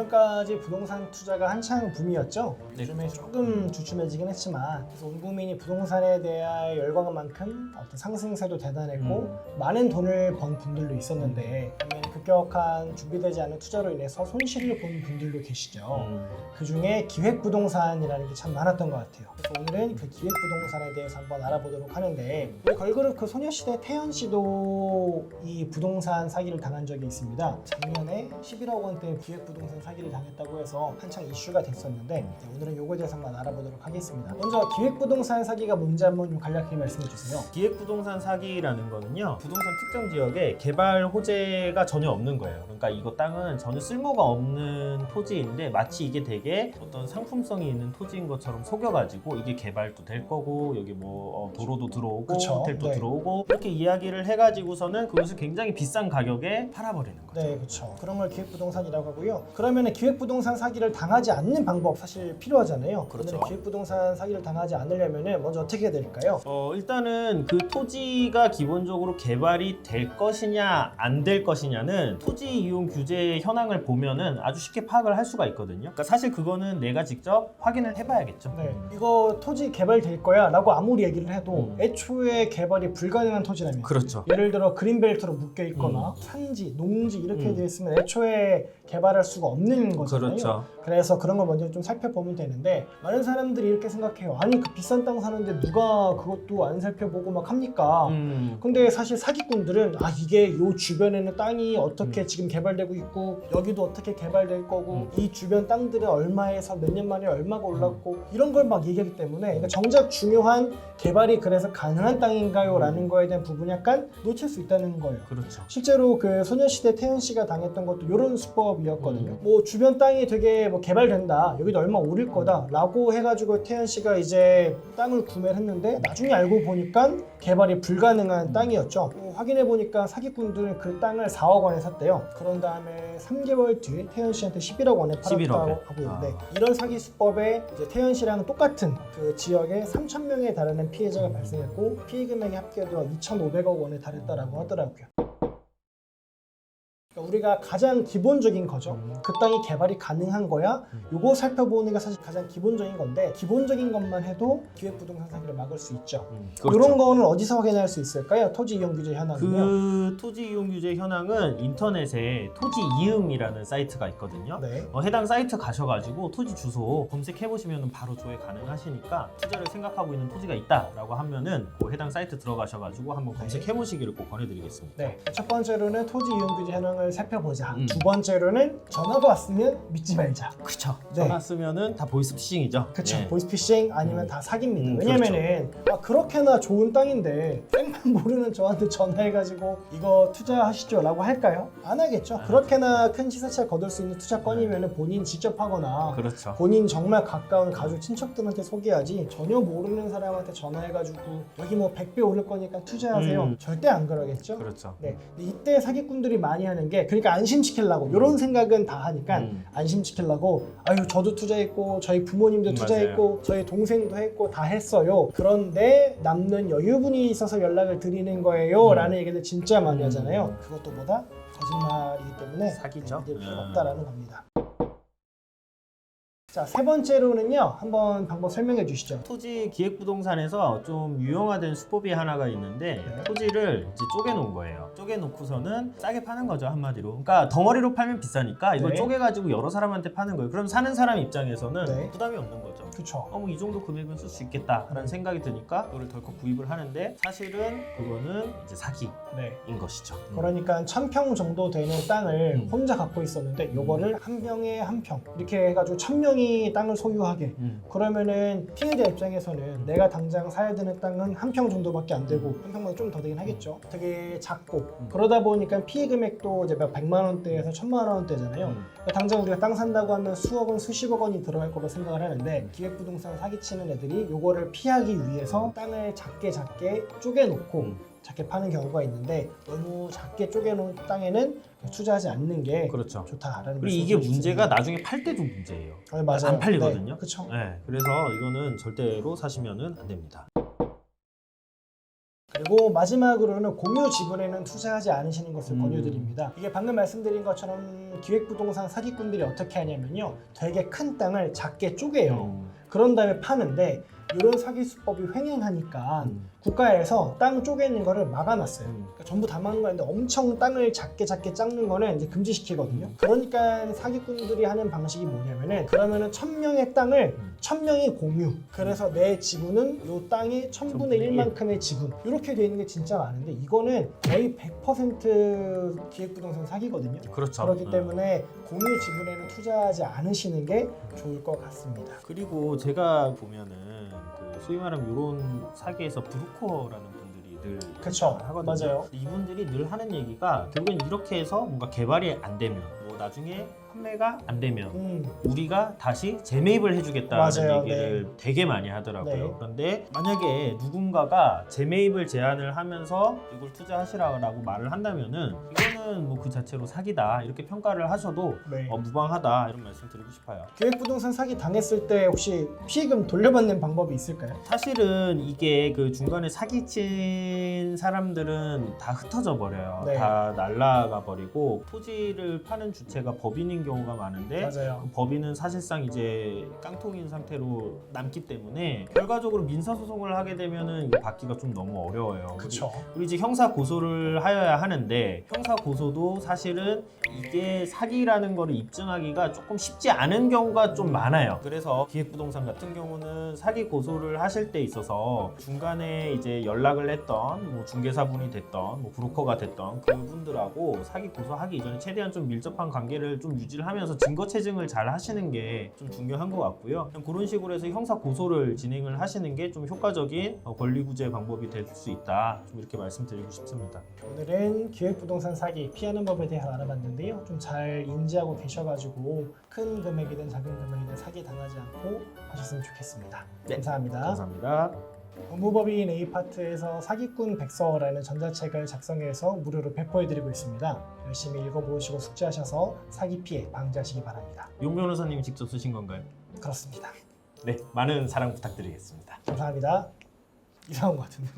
작년까지 부동산 투자가 한창 붐이었죠. 네. 요즘에 조금 주춤해지긴 했지만 그래서 온 국민이 부동산에 대한 열광한 만큼 어떤 상승세도 대단했고 많은 돈을 번 분들도 있었는데 반면에 급격한 준비되지 않은 투자로 인해서 손실을 본 분들도 계시죠. 그 중에 기획부동산이라는 게 참 많았던 것 같아요. 그래서 오늘은 그 기획부동산에 대해서 한번 알아보도록 하는데 우리 걸그룹 그 소녀시대 태연 씨도 이 부동산 사기를 당한 적이 있습니다. 작년에 11억 원대 기획부동산 사기를 당했다고 해서 한창 이슈가 됐었는데 오늘은 요거에 대해서 한번 알아보도록 하겠습니다. 먼저 기획부동산 사기가 뭔지 한번 좀 간략하게 말씀해 주세요. 기획부동산 사기라는 거는요, 부동산 특정 지역에 개발 호재가 전혀 없는 거예요. 그러니까 이거 땅은 전혀 쓸모가 없는 토지인데 마치 이게 되게 어떤 상품성이 있는 토지인 것처럼 속여가지고 이게 개발도 될 거고 여기 뭐 도로도 들어오고 그쵸? 호텔도 네. 들어오고 이렇게 이야기를 해가지고서는 그것을 굉장히 비싼 가격에 팔아버리는 거죠. 네, 그렇죠. 그런 걸 기획부동산이라고 하고요. 그러면 기획부동산 사기를 당하지 않는 방법 사실 필요하잖아요. 그렇죠. 오늘은 기획부동산 사기를 당하지 않으려면 먼저 어떻게 해야 될까요? 일단은 그 토지가 기본적으로 개발이 될 것이냐 안 될 것이냐는 토지 이용 규제 현황을 보면은 아주 쉽게 파악을 할 수가 있거든요. 그러니까 사실 그거는 내가 직접 확인을 해봐야겠죠. 네, 이거 토지 개발될 거야 라고 아무리 얘기를 해도 애초에 개발이 불가능한 토지라면 그렇죠. 예를 들어 그린벨트로 묶여 있거나 산지, 농지 이렇게 되어 있으면 애초에 개발할 수가 없는 거잖아요. 그렇죠. 그래서 그런 걸 먼저 좀 살펴보면 되는데 많은 사람들이 이렇게 생각해요. 아니 그 비싼 땅 사는데 누가 그것도 안 살펴보고 막 합니까? 근데 사실 사기꾼들은 아 이게 요 주변에는 땅이 어떻게 지금 개발되고 있고 여기도 어떻게 개발될 거고 이 주변 땅들은 얼마에서 몇 년 만에 얼마가 올랐고 이런 걸 막 얘기하기 때문에 그러니까 정작 중요한 개발이 그래서 가능한 땅인가요? 라는 거에 대한 부분이 약간 놓칠 수 있다는 거예요. 그렇죠. 실제로 그 소녀시대 태연 씨가 당했던 것도 이런 수법이었거든요. 뭐 주변 땅이 되게 뭐 개발된다, 여기도 얼마 오를 거다라고 해가지고 태연 씨가 이제 땅을 구매를 했는데 나중에 알고 보니까 개발이 불가능한 땅이었죠. 확인해 보니까 사기꾼들은 그 땅을 4억 원에 샀대요. 그런 다음에 3개월 뒤에 태연 씨한테 11억 원에 팔았다고 11억 에. 하고 있는데 이런 사기 수법에 이제 태연 씨랑 똑같은 그 지역에 3,000명에 달하는 피해자가 발생했고 피해 금액이 합계해서 2,500억 원에 달했다라고 하더라고요. 그러니까 우리가 가장 기본적인 거죠. 그 땅이 개발이 가능한 거야? 요거 살펴보는 게 사실 가장 기본적인 건데 기본적인 것만 해도 기획부동산 사기를 막을 수 있죠. 그렇죠. 이런 거는 어디서 확인할 수 있을까요? 토지 이용 규제 현황은요. 그 토지 이용 규제 현황은 인터넷에 토지 이음이라는 사이트가 있거든요. 네. 해당 사이트 가셔가지고 토지 주소 검색해보시면 바로 조회 가능하시니까 투자를 생각하고 있는 토지가 있다라고 하면은 그 해당 사이트 들어가셔가지고 한번 검색해보시기를 꼭 권해드리겠습니다. 네. 첫 번째로는 토지 이용 규제 현황을 살펴보자. 두 번째로는 전화가 왔으면 믿지 말자. 그쵸. 네. 전화 쓰면은 다 보이스피싱이죠. 그쵸. 예. 보이스피싱 아니면 다 사기입니다. 왜냐면은 그렇게나 좋은 땅인데 땡만 모르는 저한테 전화해가지고 이거 투자하시죠 라고 할까요? 안 하겠죠. 그렇게나 큰 시세차를 거둘 수 있는 투자권이면 본인 직접 하거나 그렇죠. 본인 정말 가까운 가족 친척들한테 소개하지 전혀 모르는 사람한테 전화해가지고 여기 뭐 100배 오를 거니까 투자하세요. 절대 안 그러겠죠. 그렇죠. 네. 근데 이때 사기꾼들이 많이 하는 게 그러니까 안심시키려고 이런 생각은 다 하니까 안심시키려고 아유 저도 투자했고 저희 부모님도 투자했고 저희 동생도 했고 다 했어요. 그런데 남는 여유분이 있어서 연락을 드리는 거예요 라는 얘기를 진짜 많이 하잖아요. 그것도 뭐다? 거짓말이기 때문에 사기죠. 믿을 필요가 없다라는 겁니다. 자, 세 번째로는요. 한번 방법 설명해 주시죠. 토지 기획부동산에서 좀 유형화된 수법이 하나가 있는데 네. 토지를 이제 쪼개놓은 거예요. 쪼개놓고서는 싸게 파는 거죠, 한마디로. 그러니까 덩어리로 팔면 비싸니까 이걸 네. 쪼개가지고 여러 사람한테 파는 거예요. 그럼 사는 사람 입장에서는 네. 부담이 없는 거죠. 그쵸. 뭐 이 정도 금액은 쓸 수 있겠다라는 생각이 드니까 이거를 덜컥 구입을 하는데 사실은 그거는 이제 사기인 네. 것이죠. 그러니까 1,000평 정도 되는 땅을 혼자 갖고 있었는데 요거를 한 평에 한 평 이렇게 해가지고 1,000명이 땅을 소유하게 그러면은 피해자 입장에서는 내가 당장 사야 되는 땅은 한 평 정도밖에 안 되고 한 평보다 좀 더 되긴 하겠죠. 되게 작고 그러다 보니까 피해 금액도 이제 몇 100만 원대에서 1,000만 원대잖아요. 그러니까 당장 우리가 땅 산다고 하면 수억 원, 수십억 원이 들어갈 거로 생각을 하는데 기획부동산 사기치는 애들이 요거를 피하기 위해서 땅을 작게 쪼개놓고 작게 파는 경우가 있는데 너무 작게 쪼개놓은 땅에는 투자하지 않는 게 그렇죠. 좋다라는 그리고 이게 문제가 나중에 팔 때도 문제예요. 맞아요. 안 팔리거든요. 네, 그렇죠. 네, 그래서 이거는 절대로 사시면은 안 됩니다. 그리고 마지막으로는 공유 지분에는 투자하지 않으시는 것을 권유드립니다. 이게 방금 말씀드린 것처럼 기획부동산 사기꾼들이 어떻게 하냐면요, 되게 큰 땅을 작게 쪼개요. 그런 다음에 파는데 이런 사기 수법이 횡행하니까 국가에서 땅 쪼개는 거를 막아놨어요. 그러니까 전부 다 막는 거였는데 엄청 땅을 작게 짰는 거는 이제 금지시키거든요. 그러니까 사기꾼들이 하는 방식이 뭐냐면은, 그러면은 1000명의 땅을 1000명이 공유. 그래서 내 지분은 이 땅의 1000분의 1만큼의 지분. 이렇게 돼 있는 게 진짜 많은데 이거는 거의 100% 기획부동산 사기거든요. 그렇죠. 그렇기 때문에 공유 지분에는 투자하지 않으시는 게 좋을 것 같습니다. 그리고 제가 보면은 그 소위 말하면 이런 사기에서 브로커라는 분들이 늘 그쵸, 하거든요. 맞아요. 이분들이 늘 하는 얘기가 결국엔 이렇게 해서 뭔가 개발이 안 되면, 뭐 나중에 판매가 안 되면 우리가 다시 재매입을 해주겠다는 맞아요. 얘기를 되게 많이 하더라고요. 네. 그런데 만약에 누군가가 재매입을 제안을 하면서 이걸 투자하시라고 말을 한다면은 이거는 뭐 그 자체로 사기다 이렇게 평가를 하셔도 네. 무방하다 이런 말씀 드리고 싶어요. 기획부동산 사기 당했을 때 혹시 피해금 돌려받는 방법이 있을까요? 사실은 이게 그 중간에 사기친 사람들은 다 흩어져 버려요. 네. 다 날라가 버리고 토지를 파는 주체가 법인인 경우가 많은데 맞아요. 법인은 사실상 이제 깡통인 상태로 남기 때문에 결과적으로 민사소송을 하게 되면은 이거 받기가 좀 너무 어려워요. 그렇죠. 그리고 이제 형사 고소를 하여야 하는데 형사 고소도 사실은 이게 사기라는 거를 입증하기가 조금 쉽지 않은 경우가 좀 많아요. 그래서 기획부동산 같은 경우는 사기 고소를 하실 때 있어서 중간에 이제 연락을 했던 뭐 중개사분이 됐던 뭐 브로커가 됐던 그분들하고 사기 고소하기 이전에 최대한 좀 밀접한 관계를 좀 유지를 하면서 증거 체증을 잘 하시는 게 좀 중요한 것 같고요. 그냥 그런 식으로 해서 형사 고소를 진행을 하시는 게 좀 효과적인 권리 구제 방법이 될 수 있다. 좀 이렇게 말씀드리고 싶습니다. 오늘은 기획부동산 사기 피하는 법에 대해 알아봤는데요. 좀 잘 인지하고 계셔가지고 큰 금액이든 작은 금액이든 사기 당하지 않고 하셨으면 좋겠습니다. 네. 감사합니다. 감사합니다. 법무법인 A파트에서 사기꾼 백서라는 전자책을 작성해서 무료로 배포해드리고 있습니다. 열심히 읽어보시고 숙지하셔서 사기 피해 방지하시기 바랍니다. 용 변호사님이 직접 쓰신 건가요? 그렇습니다. 네, 많은 사랑 부탁드리겠습니다. 감사합니다. 이상한 것 같은데.